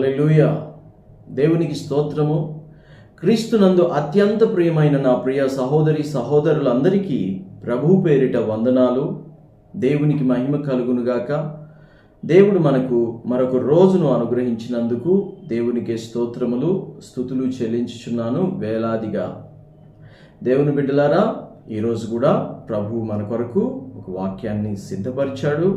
హల్లెలూయా. దేవునికి స్తోత్రము. క్రీస్తునందు అత్యంత ప్రియమైన నా ప్రియ సహోదరి సహోదరులందరికీ ప్రభు పేరిట వందనాలు. దేవునికి మహిమ కలుగునుగాక. దేవుడు మనకు మరొక రోజును అనుగ్రహించినందుకు దేవునికి స్తోత్రములు స్తుతులు చెల్లించుచున్నాను వేలాదిగా. దేవుని బిడ్డలారా, ఈరోజు కూడా ప్రభు మన కొరకు ఒక వాక్యాన్ని సిద్ధపరిచాడు.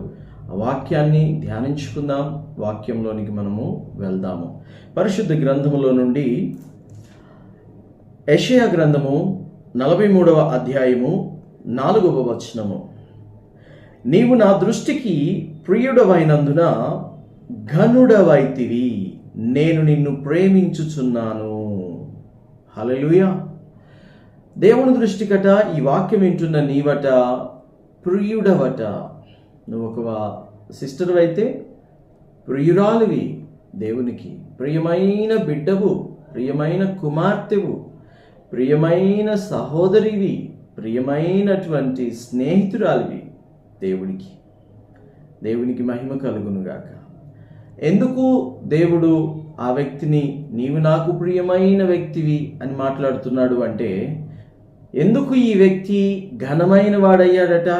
ఆ వాక్యాన్ని ధ్యానించుకుందాం. వాక్యంలోనికి మనము వెళ్దాము. పరిశుద్ధ గ్రంథములో నుండి యెషయా గ్రంథము 43వ అధ్యాయము 4వ వచనము. నీవు నా దృష్టికి ప్రియుడవైనందున ఘనుడవైతివి, నేను నిన్ను ప్రేమించుచున్నాను. హల్లెలూయా. దేవుని దృష్టికట ఈ వాక్యం వింటున్న నీవట ప్రియుడవట. నువ్వు ఒక సిస్టర్ అయితే ప్రియురాలివి, దేవునికి ప్రియమైన బిడ్డవు, ప్రియమైన కుమార్తెవు, ప్రియమైన సహోదరివి, ప్రియమైనటువంటి స్నేహితురాలివి దేవునికి మహిమ కలుగునుగాక. ఎందుకు దేవుడు ఆ వ్యక్తిని నీవు నాకు ప్రియమైన వ్యక్తివి అని మాట్లాడుతున్నాడు అంటే, ఎందుకు ఈ వ్యక్తి ఘనమైన వాడయ్యాడట?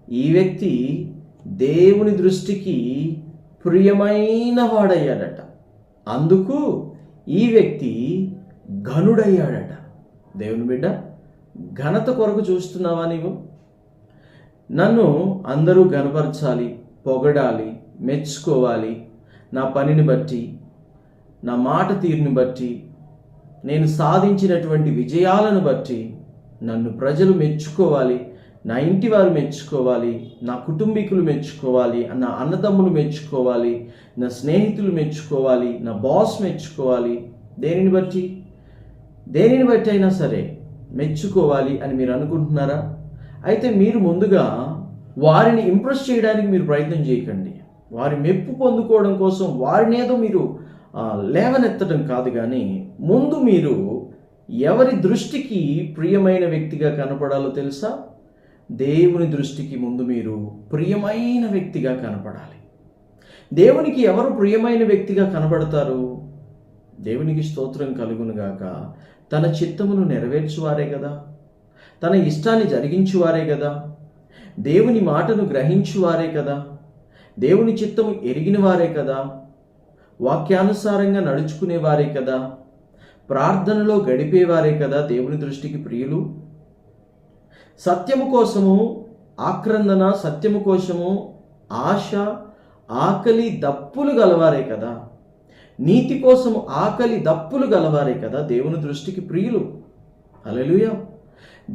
ఈ వ్యక్తి దేవుని దృష్టికి ప్రియమైన వాడయ్యాడట. అందుకు ఈ వ్యక్తి ఘనుడయ్యాడట. దేవుని బిడ్డ, ఘనత కొరకు చూస్తున్నావా నీవు? నన్ను అందరూ ఘనపరచాలి, పొగడాలి, మెచ్చుకోవాలి, నా పనిని బట్టి, నా మాట తీరుని బట్టి, నేను సాధించినటువంటి విజయాలను బట్టి నన్ను ప్రజలు మెచ్చుకోవాలి, నా ఇంటి వారు మెచ్చుకోవాలి, నా కుటుంబీకులు మెచ్చుకోవాలి, నా అన్నదమ్ములు మెచ్చుకోవాలి, నా స్నేహితులు మెచ్చుకోవాలి, నా బాస్ మెచ్చుకోవాలి. దేనిని బట్టి అయినా సరే మెచ్చుకోవాలి అని మీరు అనుకుంటున్నారా? అయితే మీరు ముందుగా వారిని ఇంప్రెస్ చేయడానికి మీరు ప్రయత్నం చేయకండి. వారి మెప్పు పొందుకోవడం కోసం వారినేదో మీరు లేవనెత్తడం కాదు, కానీ ముందు మీరు ఎవరి దృష్టికి ప్రియమైన వ్యక్తిగా కనపడాలో తెలుసా? దేవుని దృష్టికి ముందు మీరు ప్రియమైన వ్యక్తిగా కనపడాలి. దేవునికి ఎవరు ప్రియమైన వ్యక్తిగా కనబడతారు? దేవునికి స్తోత్రం కలుగునుగాక. తన చిత్తమును నెరవేర్చువారే కదా, తన ఇష్టాన్ని జరిగించువారే కదా, దేవుని మాటను గ్రహించువారే కదా, దేవుని చిత్తము ఎరిగిన వారే కదా, వాక్యానుసారంగా నడుచుకునేవారే కదా, ప్రార్థనలో గడిపేవారే కదా దేవుని దృష్టికి ప్రియులు. సత్యము కోసము ఆక్రందన, సత్యము కోసము ఆశ, ఆకలి దప్పులు గలవారే కదా, నీతి కోసము ఆకలి దప్పులు గలవారే కదా దేవుని దృష్టికి ప్రియులు. హల్లెలూయా.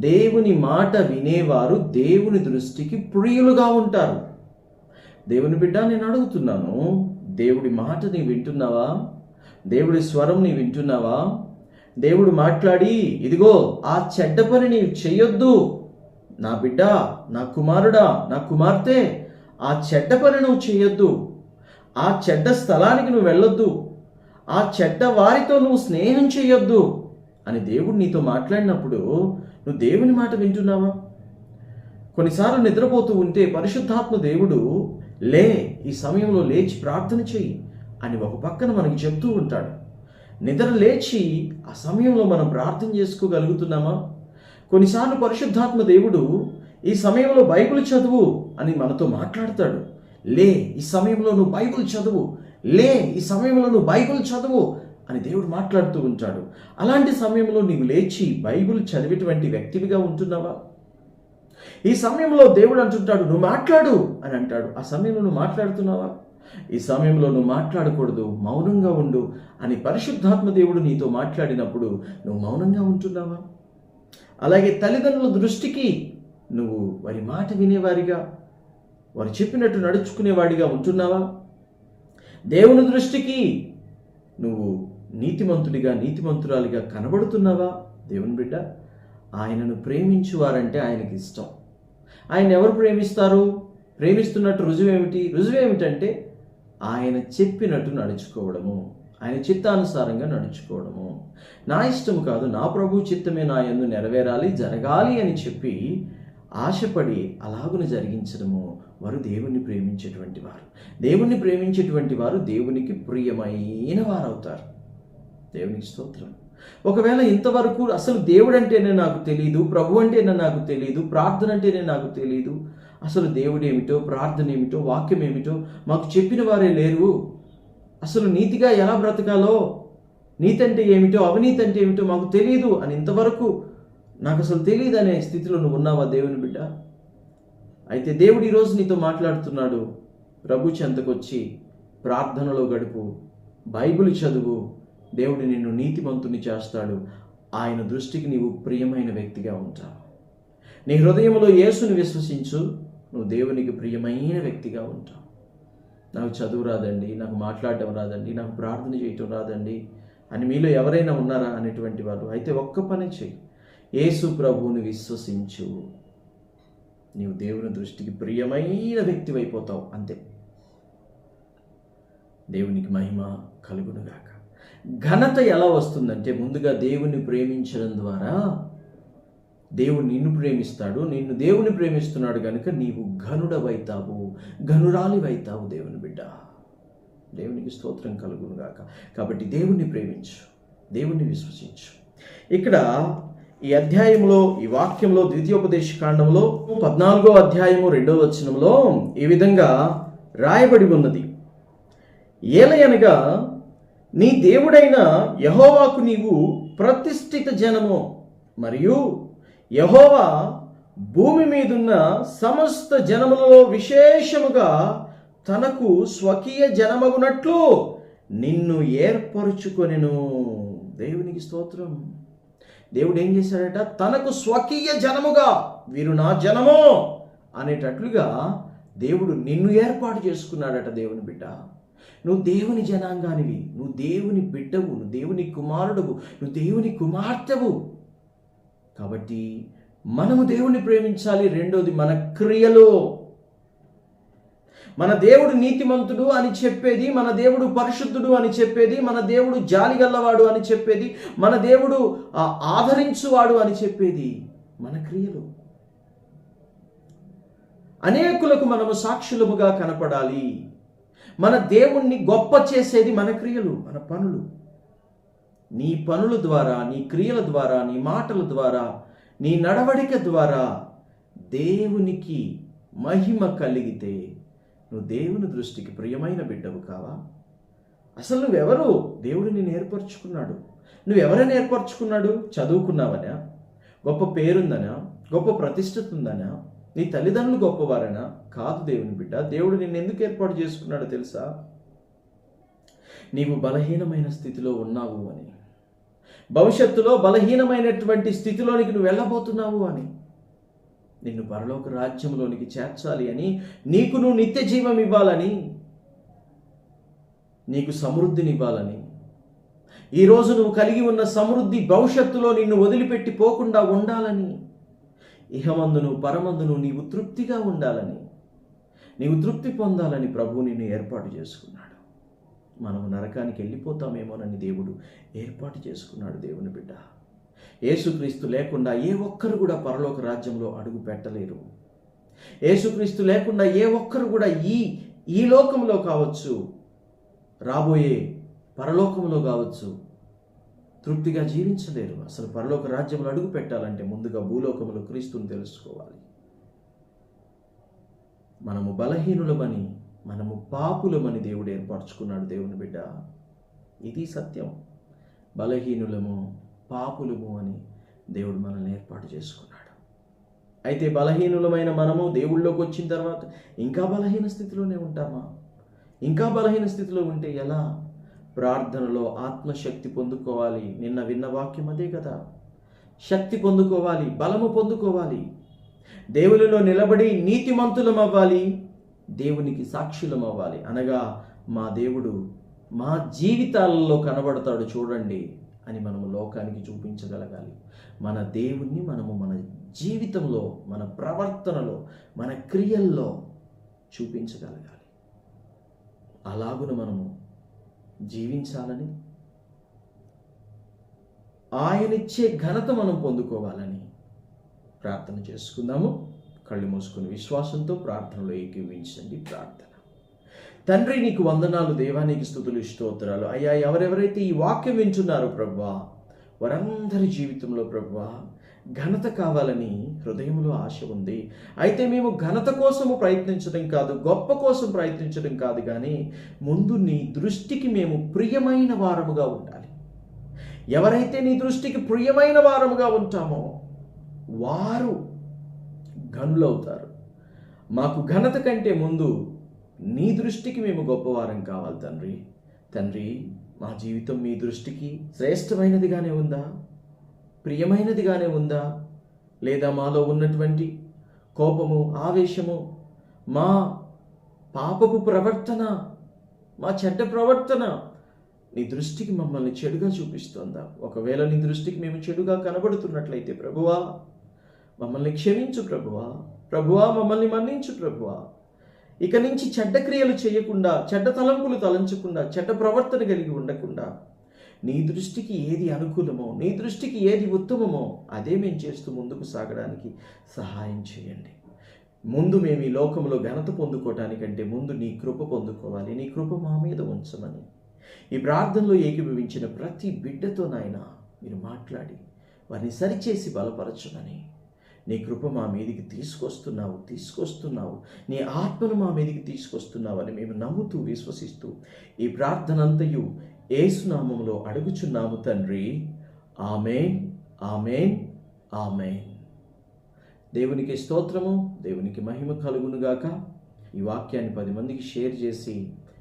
దేవుని మాట వినేవారు దేవుని దృష్టికి ప్రియులుగా ఉంటారు. దేవుని బిడ్డ, నేను అడుగుతున్నాను, దేవుడి మాట నీ వింటున్నావా? దేవుడి స్వరం నీ వింటున్నావా? దేవుడు మాట్లాడి, ఇదిగో ఆ చెడ్డ పని నీవు చెయ్యొద్దు, నా బిడ్డ, నా కుమారుడా, నా కుమార్తె, ఆ చెడ్డ పని నువ్వు చేయొద్దు, ఆ చెడ్డ స్థలానికి నువ్వు వెళ్ళొద్దు, ఆ చెడ్డ వారితో నువ్వు స్నేహం చేయొద్దు అని దేవుడు నీతో మాట్లాడినప్పుడు నువ్వు దేవుని మాట వింటున్నావా? కొన్నిసార్లు నిద్రపోతూ ఉంటే పరిశుద్ధాత్మ దేవుడు, లే, ఈ సమయంలో లేచి ప్రార్థన చెయ్యి అని ఒక పక్కన మనకి చెప్తూ ఉంటాడు. నిద్ర లేచి ఆ సమయంలో మనం ప్రార్థన చేసుకోగలుగుతున్నామా? కొన్నిసార్లు పరిశుద్ధాత్మ దేవుడు ఈ సమయంలో బైబిల్ చదువు అని మనతో మాట్లాడతాడు. లే, ఈ సమయంలో నువ్వు బైబిల్ చదువు, లే, ఈ సమయంలో నువ్వు బైబిల్ చదువు అని దేవుడు మాట్లాడుతూ ఉంటాడు. అలాంటి సమయంలో నీవు లేచి బైబిల్ చదివేటువంటి వ్యక్తివిగా ఉంటున్నావా? ఈ సమయంలో దేవుడు అంటుంటాడు, నువ్వు మాట్లాడు అని అంటాడు. ఆ సమయంలో నువ్వు మాట్లాడుతున్నావా? ఈ సమయంలో నువ్వు మాట్లాడకూడదు, మౌనంగా ఉండు అని పరిశుద్ధాత్మ దేవుడు నీతో మాట్లాడినప్పుడు నువ్వు మౌనంగా ఉంటున్నావా? అలాగే తల్లిదండ్రుల దృష్టికి నువ్వు వారి మాట వినేవారిగా, వారు చెప్పినట్టు నడుచుకునేవాడిగా ఉంటున్నావా? దేవుని దృష్టికి నువ్వు నీతిమంతుడిగా, నీతిమంతురాలిగా కనబడుతున్నావా? దేవుని బిడ్డ, ఆయనను ప్రేమించువారంటే ఆయనకి ఇష్టం. ఆయన ఎవరు ప్రేమిస్తారు? ప్రేమిస్తున్నట్టు రుజువేమిటంటే ఆయన చెప్పినట్టు నడుచుకోవడము, ఆయన చిత్తానుసారంగా నడుచుకోవడము. నా ఇష్టం కాదు, నా ప్రభు చిత్తమే నా యందు నెరవేరాలి, జరగాలి అని చెప్పి ఆశపడి అలాగున జరిగించడము వారు దేవుణ్ణి ప్రేమించేటువంటి వారు. దేవుణ్ణి ప్రేమించేటువంటి వారు దేవునికి ప్రియమైన వారు అవుతారు. దేవునికి స్తోత్రం. ఒకవేళ ఇంతవరకు అసలు దేవుడు అంటేనే నాకు తెలియదు, ప్రభు అంటేనే నాకు తెలియదు, ప్రార్థన అంటేనే నాకు తెలియదు, అసలు దేవుడు ఏమిటో, ప్రార్థన ఏమిటో, వాక్యం ఏమిటో మాకు చెప్పిన వారే లేరు, అసలు నీతిగా ఎలా బ్రతకాలో, నీతి అంటే ఏమిటో, అవినీతి అంటే ఏమిటో మాకు తెలియదు అని ఇంతవరకు నాకు అసలు తెలియదు అనే స్థితిలో నువ్వు ఉన్నావా దేవుని బిడ్డ? అయితే దేవుడు ఈరోజు నీతో మాట్లాడుతున్నాడు. ప్రభు చెంతకొచ్చి ప్రార్థనలో గడుపు, బైబిల్ చదువు, దేవుడు నిన్ను నీతిమంతుని చేస్తాడు. ఆయన దృష్టికి నీవు ప్రియమైన వ్యక్తిగా ఉంటావు. నీ హృదయంలో యేసుని విశ్వసించు, నువ్వు దేవునికి ప్రియమైన వ్యక్తిగా ఉంటావు. నాకు చదువు రాదండి, నాకు మాట్లాడడం రాదండి, నాకు ప్రార్థన చేయటం రాదండి అని మీలో ఎవరైనా ఉన్నారా అనేటువంటి వాళ్ళు? అయితే ఒక్క పని చెయ్యి, యేసు ప్రభువుని విశ్వసించు, నీవు దేవుని దృష్టికి ప్రియమైన వ్యక్తి అయిపోతావు. అంతే. దేవునికి మహిమ కలుగునుగాక. ఘనత ఎలా వస్తుందంటే ముందుగా దేవుణ్ణి ప్రేమించడం ద్వారా దేవుడు నిన్ను ప్రేమిస్తాడు. నిన్ను దేవుని ప్రేమిస్తున్నాడు కనుక నీవు ఘనుడవైతావు, ఘనురాలివైతావు దేవుని బిడ్డ. దేవునికి స్తోత్రం కలుగునుగాక. కాబట్టి దేవుణ్ణి ప్రేమించు, దేవుణ్ణి విశ్వసించు. ఇక్కడ ఈ అధ్యాయంలో, ఈ వాక్యంలో, ద్వితీయోపదేశ కాండంలో 14వ అధ్యాయము 2వ వచనంలో ఈ విధంగా రాయబడి ఉన్నది. ఏలయనగా నీ దేవుడైన యెహోవాకు నీవు ప్రతిష్ఠిత జనము, మరియు యెహోవా భూమి మీదున్న సమస్త జనములలో విశేషముగా తనకు స్వకీయ జనమగునట్లు నిన్ను ఏర్పరుచుకొనెను. దేవునికి స్తోత్రం. దేవుడు ఏం చేశాడట? తనకు స్వకీయ జనముగా, వీరు నా జనము అనేటట్లుగా దేవుడు నిన్ను ఏర్పాటు చేసుకున్నాడట. దేవుని బిడ్డ, నువ్వు దేవుని జనాంగానివి, నువ్వు దేవుని బిడ్డవు, నువ్వు దేవుని కుమారుడువు, నువ్వు దేవుని కుమార్తెవు. కాబట్టి మనము దేవుని ప్రేమించాలి. రెండోది మన క్రియలు. మన దేవుడు నీతిమంతుడు అని చెప్పేది, మన దేవుడు పరిశుద్ధుడు అని చెప్పేది, మన దేవుడు జాలిగల్లవాడు అని చెప్పేది, మన దేవుడు ఆదరించువాడు అని చెప్పేది మన క్రియలు. అనేకులకు మనము సాక్షులముగా కనపడాలి. మన దేవుణ్ణి గొప్ప చేసేది మన క్రియలు, మన పనులు. నీ పనుల ద్వారా, నీ క్రియల ద్వారా, నీ మాటల ద్వారా, నీ నడవడిక ద్వారా దేవునికి మహిమ కలిగితే నువ్వు దేవుని దృష్టికి ప్రియమైన బిడ్డవు కావా? అసలు నువ్వెవరు? దేవుడు నిన్ను ఏర్పరచుకున్నాడు. నువ్వెవరైనా ఏర్పరచుకున్నాడు? చదువుకున్నావనా? గొప్ప పేరుందనా? గొప్ప ప్రతిష్ఠత ఉందనా? నీ తల్లిదండ్రులు గొప్పవారనా? కాదు దేవుని బిడ్డ. దేవుడు నిన్ను ఎందుకు ఏర్పాటు చేసుకున్నాడో తెలుసా? నీవు బలహీనమైన స్థితిలో ఉన్నావు అని, భవిష్యత్తులో బలహీనమైనటువంటి స్థితిలోనికి నువ్వు వెళ్ళబోతున్నావు అని, నిన్ను పరలోక రాజ్యంలోనికి చేర్చాలి అని, నీకు నువ్వు నిత్య జీవం ఇవ్వాలని, నీకు సమృద్ధినివ్వాలని, ఈరోజు నువ్వు కలిగి ఉన్న సమృద్ధి భవిష్యత్తులో నిన్ను వదిలిపెట్టి పోకుండా ఉండాలని, ఇహమందును పరమందును నీవు తృప్తిగా ఉండాలని, నీవు తృప్తి పొందాలని ప్రభువు నిన్ను ఏర్పాటు చేసుకున్నాడు. మనము నరకానికి వెళ్ళిపోతామేమోనని దేవుడు ఏర్పాటు చేసుకున్నాడు. దేవుని బిడ్డ, యేసుక్రీస్తు లేకుండా ఏ ఒక్కరు కూడా పరలోక రాజ్యంలో అడుగు పెట్టలేరు. యేసుక్రీస్తు లేకుండా ఏ ఒక్కరు కూడా ఈ లోకంలో కావచ్చు, రాబోయే పరలోకంలో కావచ్చు, తృప్తిగా జీవించలేరు. అసలు పరలోక రాజ్యంలో అడుగు పెట్టాలంటే ముందుగా భూలోకంలో క్రీస్తుని తెలుసుకోవాలి. మనము బలహీనులమని, మనము పాపులమని దేవుడు ఏర్పరచుకున్నాడు. దేవుని బిడ్డ, ఇది సత్యం. బలహీనులము, పాపులము అని దేవుడు మనల్ని ఏర్పాటు చేసుకున్నాడు. అయితే బలహీనులమైన మనము దేవుళ్ళలోకి వచ్చిన తర్వాత ఇంకా బలహీన స్థితిలోనే ఉంటామా? ఇంకా బలహీన స్థితిలో ఉంటే ఎలా? ప్రార్థనలో ఆత్మశక్తి పొందుకోవాలి. నిన్న విన్న వాక్యం అదే కదా. శక్తి పొందుకోవాలి, బలము పొందుకోవాలి, దేవునిలో నిలబడి నీతిమంతులం అవ్వాలి, దేవునికి సాక్షులం అవ్వాలి. అనగా మా దేవుడు మా జీవితాలలో కనబడతాడు చూడండి అని మనము లోకానికి చూపించగలగాలి. మన దేవుణ్ణి మనము మన జీవితంలో, మన ప్రవర్తనలో, మన క్రియల్లో చూపించగలగాలి. అలాగున మనము జీవించాలని, ఆయనిచ్చే ఘనత మనం పొందుకోవాలని ప్రార్థన చేసుకుందాము. కళ్ళు మూసుకుని విశ్వాసంతో ప్రార్థనలో ఏకీవించండి. ప్రార్థన. తండ్రి, నీకు వందనాలు దేవా, నీకు స్తుతులు స్తోత్రాలు అయ్యా. ఎవరెవరైతే ఈ వాక్యం వింటున్నారో ప్రభువా, వారందరి జీవితంలో ప్రభువా ఘనత కావాలని హృదయంలో ఆశ ఉంది. అయితే మేము ఘనత కోసము ప్రయత్నించడం కాదు, గొప్ప కోసం ప్రయత్నించడం కాదు, కానీ ముందు నీ దృష్టికి మేము ప్రియమైన వారముగా ఉండాలి. ఎవరైతే నీ దృష్టికి ప్రియమైన వారముగా ఉంటామో వారు ఘనులవుతారు. మాకు ఘనత కంటే ముందు నీ దృష్టికి మేము గొప్పవారం కావాలి తండ్రి. తండ్రి, మా జీవితం మీ దృష్టికి శ్రేష్టమైనదిగానే ఉందా, ప్రియమైనదిగానే ఉందా, లేదా మాలో ఉన్నటువంటి కోపము, ఆవేశము, మా పాపపు ప్రవర్తన, మా చెడ్డ ప్రవర్తన నీ దృష్టికి మమ్మల్ని చెడుగా చూపిస్తోందా? ఒకవేళ నీ దృష్టికి మేము చెడుగా కనబడుతున్నట్లయితే ప్రభువా మమ్మల్ని క్షమించు ప్రభువా. ప్రభువా మమ్మల్ని మన్నించు ప్రభువా. ఇక నుంచి చెడ్డ క్రియలు చేయకుండా, చెడ్డ తలంపులు తలంచకుండా, చెడ్డ ప్రవర్తన కలిగి ఉండకుండా నీ దృష్టికి ఏది అనుకూలమో, నీ దృష్టికి ఏది ఉత్తమమో అదే మేము చేస్తూ ముందుకు సాగడానికి సహాయం చేయండి. ముందు మేము ఈ లోకంలో ఘనత పొందుకోవటానికంటే ముందు నీ కృప పొందుకోవాలి. నీ కృప మా మీద ఉంచమని ఈ ప్రార్థనలో ఏకీభవించిన ప్రతి బిడ్డతో నాయన మీరు మాట్లాడి వారిని సరిచేసి బలపరచమని, నీ కృప మా మీదికి తీసుకొస్తున్నావు, నీ ఆత్మను మా మీదికి తీసుకొస్తున్నావు అని మేము నమ్ముతూ విశ్వసిస్తూ ఈ ప్రార్థన అంతయు యేసు నామములో అడుగుచున్నాము తండ్రి. ఆమేన్, ఆమేన్, ఆమేన్. దేవునికి స్తోత్రము, దేవునికి మహిమ కలుగునుగాక. ఈ వాక్యాన్ని 10 మందికి షేర్ చేసి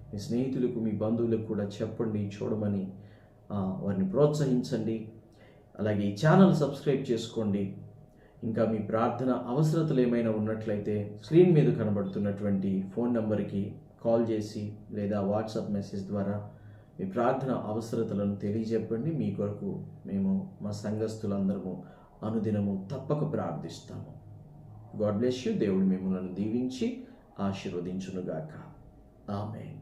మీ స్నేహితులకు, మీ బంధువులకు కూడా చెప్పండి, చూడమని వారిని ప్రోత్సహించండి. అలాగే ఈ ఛానల్ సబ్స్క్రైబ్ చేసుకోండి. ఇంకా మీ ప్రార్థన అవసరతలు ఏమైనా ఉన్నట్లయితే స్క్రీన్ మీద కనబడుతున్నటువంటి ఫోన్ నంబర్కి కాల్ చేసి లేదా వాట్సాప్ మెసేజ్ ద్వారా మీ ప్రార్థన అవసరతలను తెలియజెప్పండి. మీ కొరకు మేము మా సంఘస్థులందరము అనుదినము తప్పక ప్రార్థిస్తాము. God bless you. దేవుడు మిమ్మల్ని దీవించి ఆశీర్వదించునుగాక. ఆమేన్.